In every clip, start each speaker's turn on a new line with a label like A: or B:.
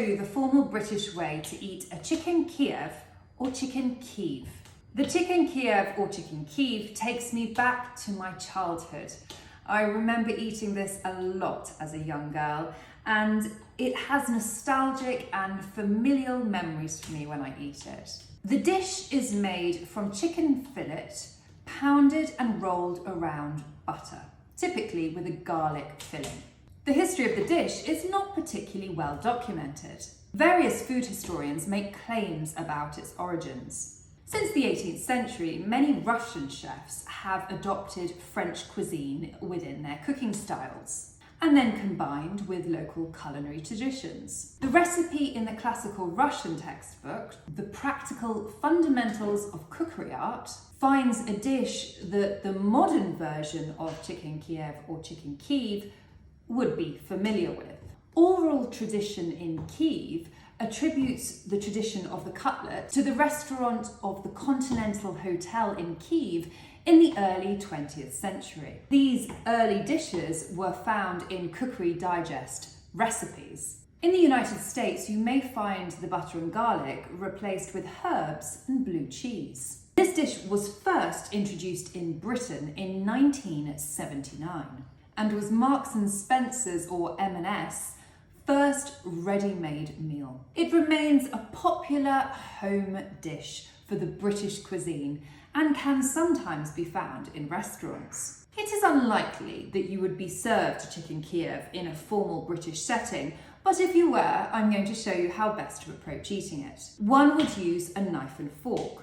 A: you the formal British way to eat a chicken Kiev or chicken Kiev. The chicken Kiev or chicken Kiev takes me back to my childhood. I remember eating this a lot as a young girl, and it has nostalgic and familial memories for me when I eat it. The dish is made from chicken fillet, pounded and rolled around butter, typically with a garlic filling. The history of the dish is not particularly well documented. Various food historians make claims about its origins. Since the 18th century, many Russian chefs have adopted French cuisine within their cooking styles, and then combined with local culinary traditions. The recipe in the classical Russian textbook, The Practical Fundamentals of Cookery Art, finds a dish that the modern version of chicken Kiev or chicken Kiev would be familiar with. Oral tradition in Kiev attributes the tradition of the cutlet to the restaurant of the Continental Hotel in Kiev in the early 20th century. These early dishes were found in Cookery Digest recipes. In the United States, you may find the butter and garlic replaced with herbs and blue cheese. This dish was first introduced in Britain in 1979 and was Marks & Spencer's, or M&S, first ready-made meal. It remains a popular home dish for the British cuisine and can sometimes be found in restaurants. It is unlikely that you would be served chicken Kiev in a formal British setting, but if you were, I'm going to show you how best to approach eating it. One would use a knife and fork.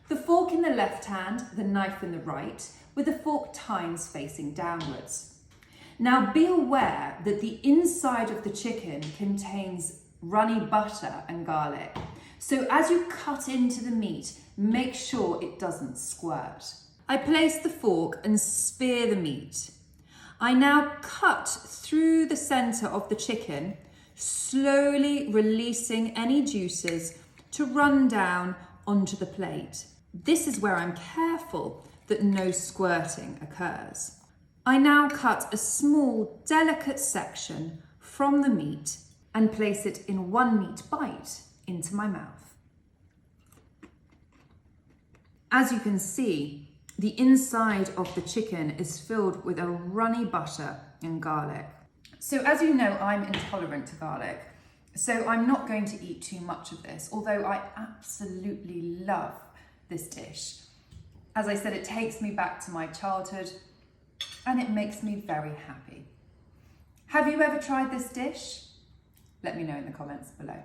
A: The fork in the left hand, the knife in the right, with the fork tines facing downwards. Now be aware that the inside of the chicken contains runny butter and garlic. So as you cut into the meat, make sure it doesn't squirt. I place the fork and spear the meat. I now cut through the center of the chicken, slowly releasing any juices to run down onto the plate. This is where I'm careful that no squirting occurs. I now cut a small, delicate section from the meat and place it in one meat bite into my mouth. As you can see, the inside of the chicken is filled with a runny butter and garlic. So as you know, I'm intolerant to garlic, so I'm not going to eat too much of this, although I absolutely love this dish. As I said, it takes me back to my childhood and it makes me very happy. Have you ever tried this dish? Let me know in the comments below.